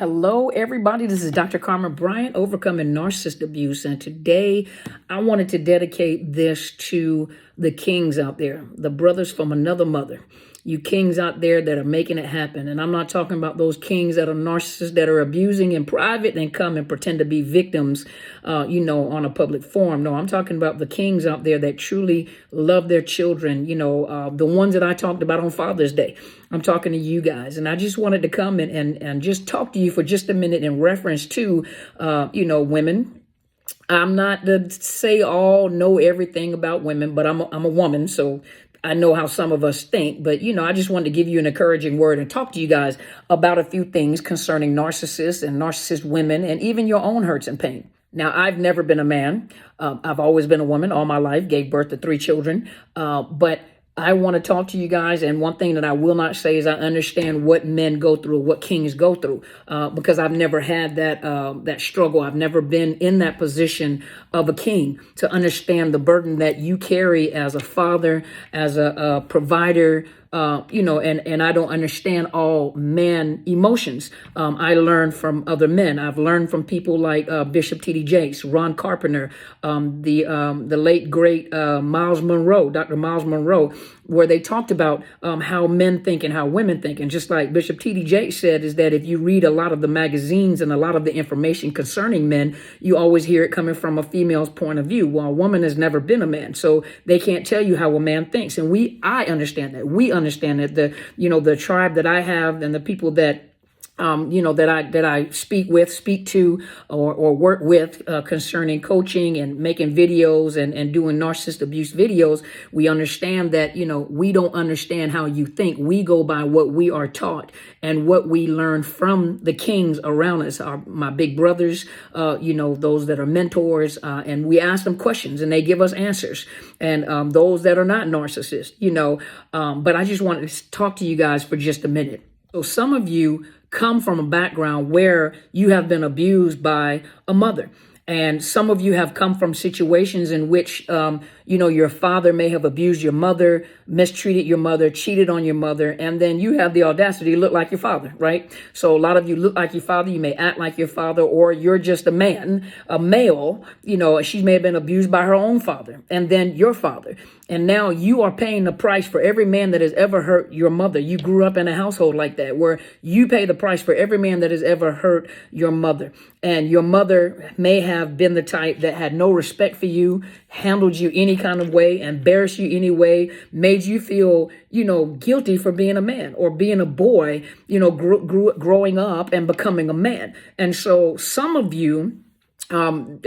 Hello, everybody. This is Dr. Carmen Bryant, Overcoming Narcissist Abuse. And today I wanted to dedicate this to the kings out there, the brothers from another mother. You kings out there that are making it happen. And I'm not talking about those kings that are narcissists that are abusing in private and come and pretend to be victims, on a public forum. No, I'm talking about the kings out there that truly love their children, the ones that I talked about on Father's Day. I'm talking to you guys. And I just wanted to come and just talk to you for just a minute in reference to, women. I'm not to say know everything about women, but I'm a woman, so I know how some of us think. But I just wanted to give you an encouraging word and talk to you guys about a few things concerning narcissists and narcissist women, and even your own hurts and pain. Now, I've never been a man. I've always been a woman all my life. Gave birth to 3 children, but I want to talk to you guys, and one thing that I will not say is I understand what men go through, what kings go through, because I've never had that struggle. I've never been in that position of a king to understand the burden that you carry as a father, as a provider, and I don't understand all man emotions. I learned from other men. I've learned from people like Bishop T.D. Jakes, Ron Carpenter, the late great Miles Monroe, Dr. Miles Monroe, where they talked about how men think and how women think. And just like Bishop T.D. Jakes said, is that if you read a lot of the magazines and a lot of the information concerning men, you always hear it coming from a female's point of view. Well, a woman has never been a man, so they can't tell you how a man thinks. And I understand that. We understand that the tribe that I have and the people that that I speak to, or work with concerning coaching and making videos and doing narcissist abuse videos, we understand that, we don't understand how you think. We go by what we are taught and what we learn from the kings around us, my big brothers, those that are mentors, and we ask them questions and they give us answers. And those that are not narcissists, but I just wanted to talk to you guys for just a minute. So some of you come from a background where you have been abused by a mother. And some of you have come from situations in which, your father may have abused your mother, mistreated your mother, cheated on your mother, and then you have the audacity to look like your father, right? So a lot of you look like your father. You may act like your father, or you're just a male, she may have been abused by her own father and then your father. And now you are paying the price for every man that has ever hurt your mother. You grew up in a household like that, where you pay the price for every man that has ever hurt your mother. And your mother may have been the type that had no respect for you, handled you any kind of way, embarrassed you any way, made you feel, guilty for being a man or being a boy, growing up and becoming a man. And so some of you, and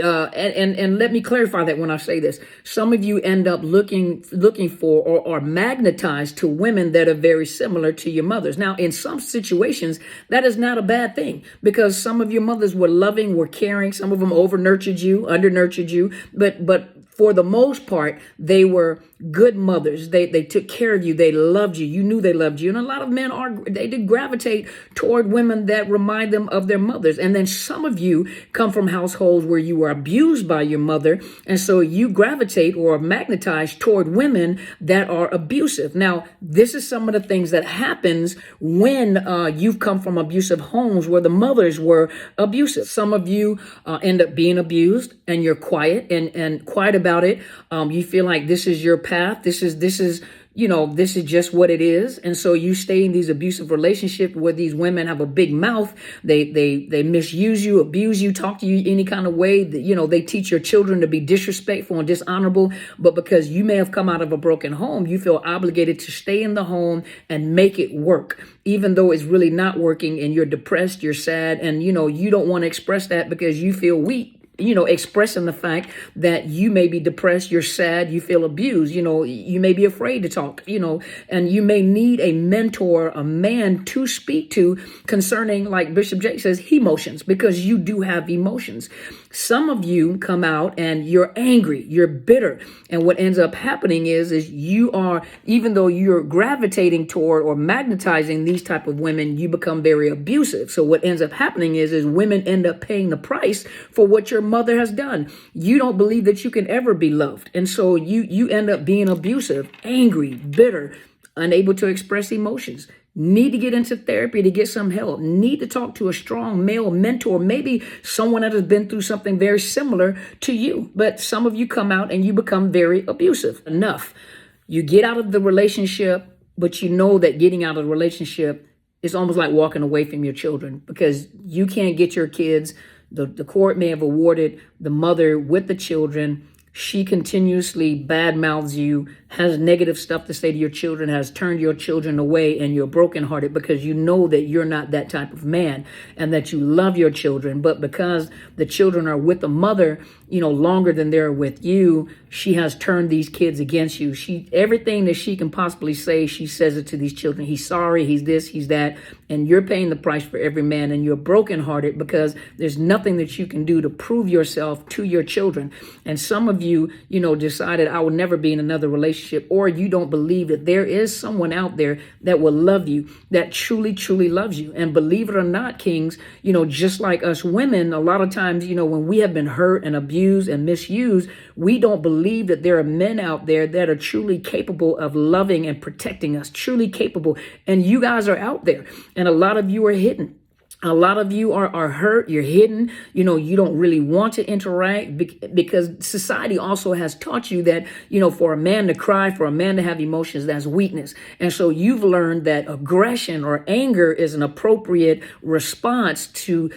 let me clarify that when I say this, some of you end up looking for or are magnetized to women that are very similar to your mothers. Now, in some situations, that is not a bad thing, because some of your mothers were loving, were caring. Some of them over-nurtured you, under-nurtured you, but for the most part, they were good mothers. They took care of you. They loved you. You knew they loved you. And a lot of men they did gravitate toward women that remind them of their mothers. And then some of you come from households where you were abused by your mother. And so you gravitate or are magnetized toward women that are abusive. Now, this is some of the things that happens when you've come from abusive homes where the mothers were abusive. Some of you end up being abused and you're quiet and quiet about it. You feel like this is your path. This is just what it is. And so you stay in these abusive relationships where these women have a big mouth. They misuse you, abuse you, talk to you any kind of way. They teach your children to be disrespectful and dishonorable. But because you may have come out of a broken home, you feel obligated to stay in the home and make it work, even though it's really not working, and you're depressed, you're sad, and you don't want to express that because you feel weak. Expressing the fact that you may be depressed, you're sad, you feel abused, you may be afraid to talk, and you may need a mentor, a man to speak to concerning, like Bishop Jake says, emotions, because you do have emotions. Some of you come out and you're angry, you're bitter. And what ends up happening is you are, even though you're gravitating toward or magnetizing these type of women, you become very abusive. So what ends up happening is women end up paying the price for what your mother has done. You don't believe that you can ever be loved. And so you end up being abusive, angry, bitter, unable to express emotions. need to get into therapy to get some help, need to talk to a strong male mentor, maybe someone that has been through something very similar to you. But some of you come out and you become very abusive. Enough. You get out of the relationship, but you know that getting out of the relationship is almost like walking away from your children, because you can't get your kids. The court may have awarded the mother with the children. She continuously badmouths you, has negative stuff to say to your children, has turned your children away, and you're brokenhearted because you know that you're not that type of man and that you love your children. But because the children are with the mother, longer than they're with you, she has turned these kids against you. Everything that she can possibly say, she says it to these children. He's sorry, he's this, he's that. And you're paying the price for every man, and you're brokenhearted because there's nothing that you can do to prove yourself to your children. And some of you, decided I will never be in another relationship, or you don't believe that there is someone out there that will love you, that truly, truly loves you. And believe it or not, kings, just like us women, a lot of times, when we have been hurt and abused and misused, we don't believe that there are men out there that are truly capable of loving and protecting us, truly capable. And you guys are out there, and a lot of you are hidden. A lot of you are hurt. You're hidden. You don't really want to interact because society also has taught you that, for a man to cry, for a man to have emotions, that's weakness. And so you've learned that aggression or anger is an appropriate response to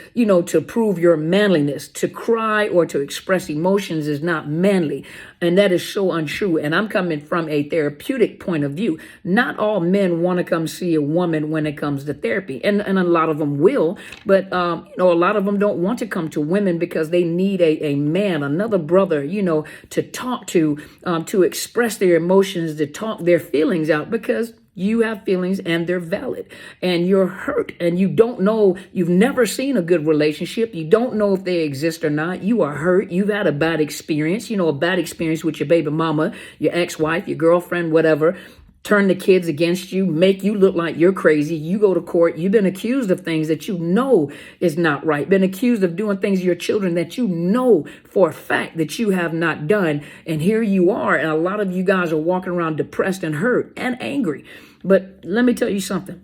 prove your manliness. To cry or to express emotions is not manly. And that is so untrue. And I'm coming from a therapeutic point of view. Not all men want to come see a woman when it comes to therapy. And a lot of them will. But, a lot of them don't want to come to women because they need a man, another brother, to talk to express their emotions, to talk their feelings out, because you have feelings and they're valid, and you're hurt, and you don't know, you've never seen a good relationship. You don't know if they exist or not. You are hurt. You've had a bad experience, a bad experience with your baby mama, your ex-wife, your girlfriend, whatever. Turn the kids against you, make you look like you're crazy. You go to court. You've been accused of things that you know is not right. Been accused of doing things to your children that you know for a fact that you have not done. And here you are. And a lot of you guys are walking around depressed and hurt and angry. But let me tell you something.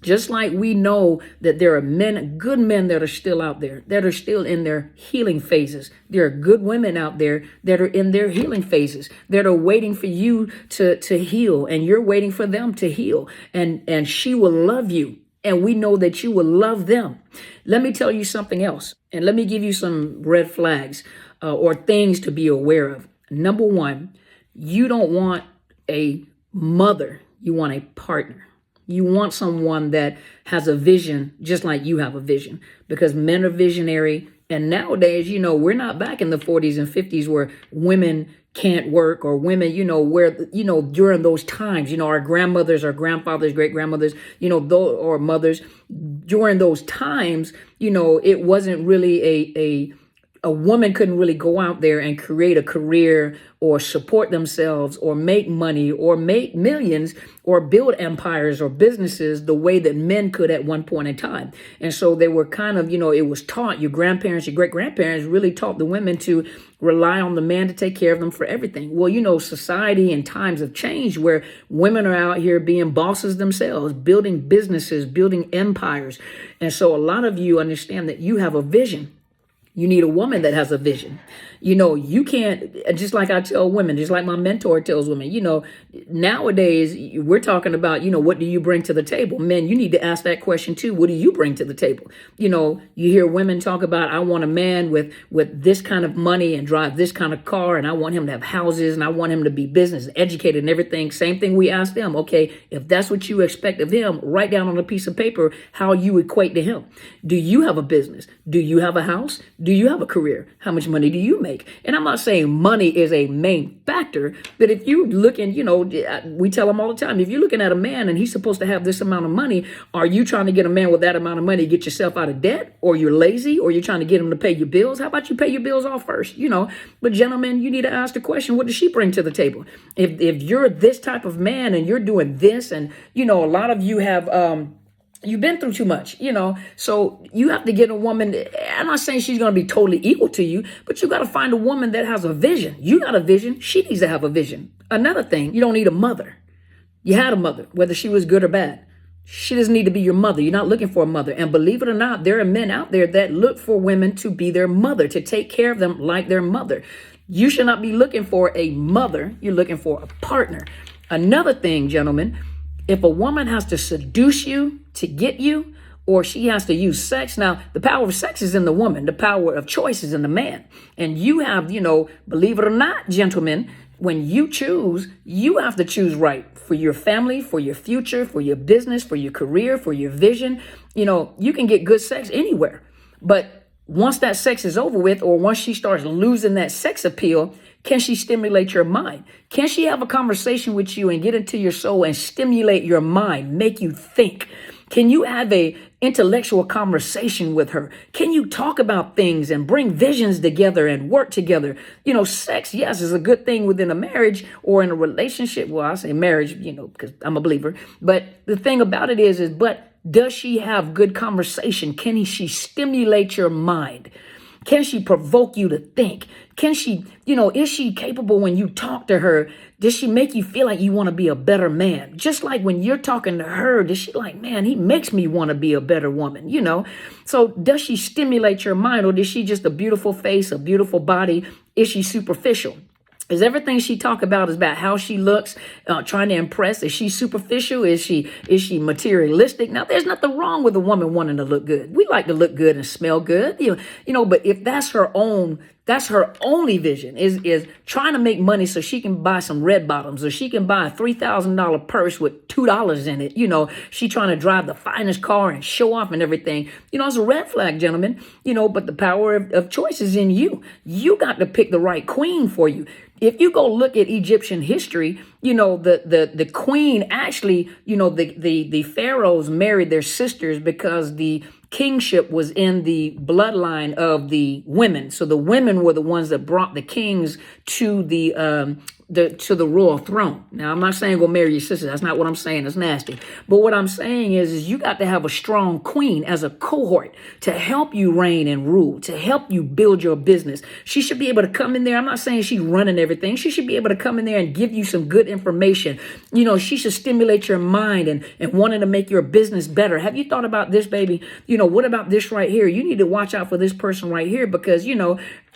Just like we know that there are men, good men that are still out there, that are still in their healing phases. There are good women out there that are in their healing phases, that are waiting for you to heal, and you're waiting for them to heal. And she will love you, and we know that you will love them. Let me tell you something else, and let me give you some red flags or things to be aware of. Number one, you don't want a mother, you want a partner. You want someone that has a vision just like you have a vision, because men are visionary. And nowadays, we're not back in the 40s and 50s where women can't work, or women, where, during those times, our grandmothers, our grandfathers, great grandmothers, or mothers, during those times, it wasn't really a woman couldn't really go out there and create a career or support themselves or make money or make millions or build empires or businesses the way that men could at one point in time. And so they were kind of, it was taught, your grandparents, your great grandparents really taught the women to rely on the man to take care of them for everything. Well, society and times have changed where women are out here being bosses themselves, building businesses, building empires. And so a lot of you understand that you have a vision. You need a woman that has a vision. You can't, just like I tell women, just like my mentor tells women, nowadays we're talking about, what do you bring to the table? Men, you need to ask that question too. What do you bring to the table? You hear women talk about, I want a man with this kind of money and drive this kind of car, and I want him to have houses, and I want him to be business educated and everything. Same thing we ask them. Okay, if that's what you expect of him, write down on a piece of paper how you equate to him. Do you have a business? Do you have a house? Do you have a career? How much money do you make? And I'm not saying money is a main factor, but if you looking, we tell them all the time, if you're looking at a man and he's supposed to have this amount of money, are you trying to get a man with that amount of money to get yourself out of debt, or you're lazy, or you're trying to get him to pay your bills? How about you pay your bills off first, But gentlemen, you need to ask the question, what does she bring to the table? If you're this type of man and you're doing this, and, a lot of you have, you've been through too much, so you have to get a woman. I'm not saying she's going to be totally equal to you, but you got to find a woman that has a vision. You got a vision. She needs to have a vision. Another thing, you don't need a mother. You had a mother, whether she was good or bad. She doesn't need to be your mother. You're not looking for a mother. And believe it or not, there are men out there that look for women to be their mother, to take care of them like their mother. You should not be looking for a mother. You're looking for a partner. Another thing, gentlemen, if a woman has to seduce you to get you, or she has to use sex. Now, the power of sex is in the woman. The power of choice is in the man. And you have, believe it or not, gentlemen, when you choose, you have to choose right for your family, for your future, for your business, for your career, for your vision. You can get good sex anywhere. But once that sex is over with, or once she starts losing that sex appeal, can she stimulate your mind? Can she have a conversation with you and get into your soul and stimulate your mind, make you think? Can you have a intellectual conversation with her? Can you talk about things and bring visions together and work together? Sex, yes, is a good thing within a marriage or in a relationship. Well, I say marriage, because I'm a believer. But the thing about it but does she have good conversation? Can she stimulate your mind? Can she provoke you to think? Can she, is she capable when you talk to her? Does she make you feel like you want to be a better man? Just like when you're talking to her, does she like, man, he makes me want to be a better woman, So does she stimulate your mind, or is she just a beautiful face, a beautiful body? Is she superficial? Is everything she talk about is about how she looks, trying to impress? Is she superficial? Is she materialistic? Now, there's nothing wrong with a woman wanting to look good. We like to look good and smell good, but if that's her only vision is trying to make money so she can buy some red bottoms, or she can buy a $3,000 purse with $2 in it. She trying to drive the finest car and show off and everything. It's a red flag, gentlemen, but the power of choice is in you. You got to pick the right queen for you. If you go look at Egyptian history, the queen actually, the pharaohs married their sisters because the kingship was in the bloodline of the women. So the women were the ones that brought the kings to the royal throne. Now, I'm not saying go marry your sister. That's not what I'm saying. It's nasty. But what I'm saying is you got to have a strong queen as a cohort to help you reign and rule, to help you build your business. She should be able to come in there. I'm not saying she's running everything. She should be able to come in there and give you some good information. She should stimulate your mind and wanting to make your business better. Have you thought about this, baby? What about this right here? You need to watch out for this person right here because,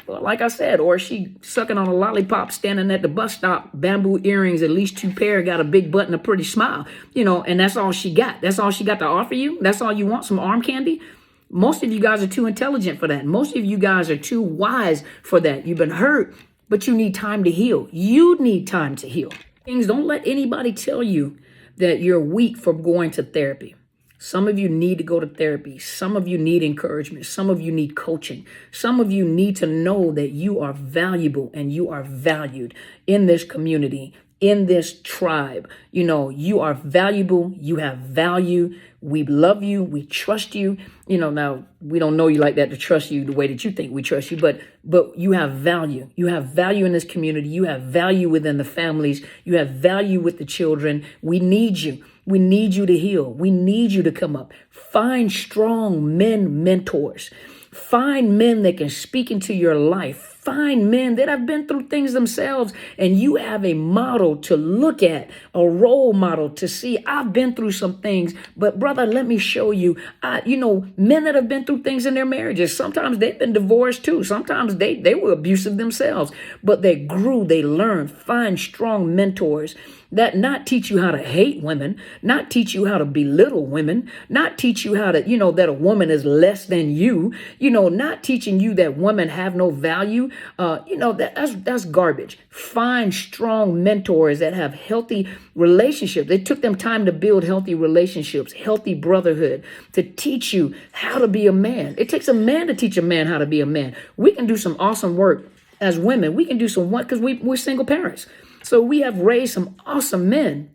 like I said, or she sucking on a lollipop standing at the bus stop, bamboo earrings, at least 2 pair, got a big butt and a pretty smile, and that's all she got. That's all she got to offer you. That's all you want, some arm candy. Most of you guys are too intelligent for that. Most of you guys are too wise for that. You've been hurt, but you need time to heal. You need time to heal. Don't let anybody tell you that you're weak for going to therapy. Some of you need to go to therapy. Some of you need encouragement. Some of you need coaching. Some of you need to know that you are valuable and you are valued in this community, in this tribe. You are valuable. You have value. We love you. We trust you. Now we don't know you like that to trust you the way that you think we trust you, but you have value. You have value in this community. You have value within the families. You have value with the children. We need you. We need you to heal. We need you to come up. Find strong men mentors. Find men that can speak into your life. Find men that have been through things themselves, and you have a model to look at, a role model to see. I've been through some things, but brother, let me show you. Men that have been through things in their marriages. Sometimes they've been divorced too. Sometimes they were abusive themselves, but they grew, they learned. Find strong mentors that not teach you how to hate women, not teach you how to belittle women, not teach you how to, that a woman is less than you, not teaching you that women have no value. That's garbage. Find strong mentors that have healthy relationships. It took them time to build healthy relationships, healthy brotherhood, to teach you how to be a man. It takes a man to teach a man how to be a man. We can do some awesome work as women. We can do some work because we're single parents. So we have raised some awesome men,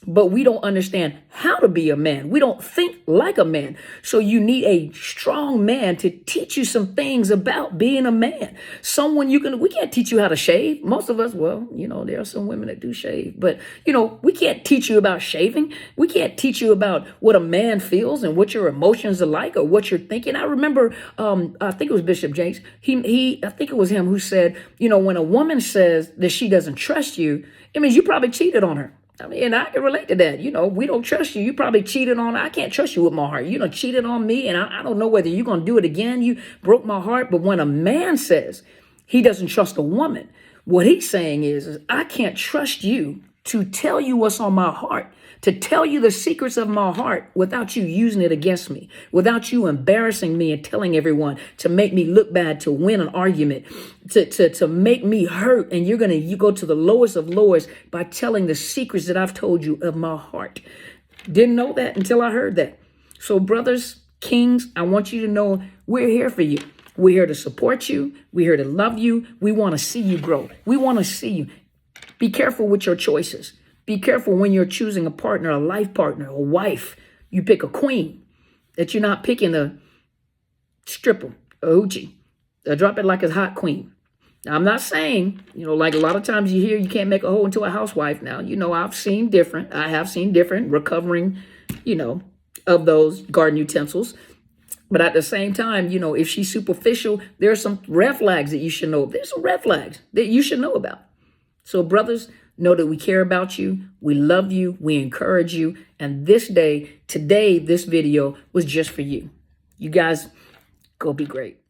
but we don't understand how to be a man. We don't think like a man. So you need a strong man to teach you some things about being a man. Someone we can't teach you how to shave. Most of us, there are some women that do shave, but we can't teach you about shaving. We can't teach you about what a man feels and what your emotions are like or what you're thinking. I remember, I think it was Bishop Jakes. I think it was him who said, when a woman says that she doesn't trust you, it means you probably cheated on her. I mean, and I can relate to that. We don't trust you. You probably cheated on. I can't trust you with my heart. You done cheated on me, and I don't know whether you're going to do it again. You broke my heart. But when a man says he doesn't trust a woman, what he's saying is I can't trust you to tell you what's on my heart, to tell you the secrets of my heart without you using it against me, without you embarrassing me and telling everyone, to make me look bad, to win an argument, to make me hurt. And you go to the lowest of lowest by telling the secrets that I've told you of my heart. Didn't know that until I heard that. So brothers, kings, I want you to know we're here for you. We're here to support you. We're here to love you. We want to see you grow. We want to see you. Be careful with your choices. Be careful when you're choosing a partner, a life partner, a wife. You pick a queen, that you're not picking a stripper, a hoochie, a drop it like it's hot queen. Now, I'm not saying, like a lot of times you hear you can't make a hoe into a housewife. Now, I have seen different recovering, of those garden utensils. But at the same time, if she's superficial, there are some red flags that you should know. There's some red flags that you should know about. So brothers, know that we care about you. We love you. We encourage you. And today, this video was just for you. You guys, go be great.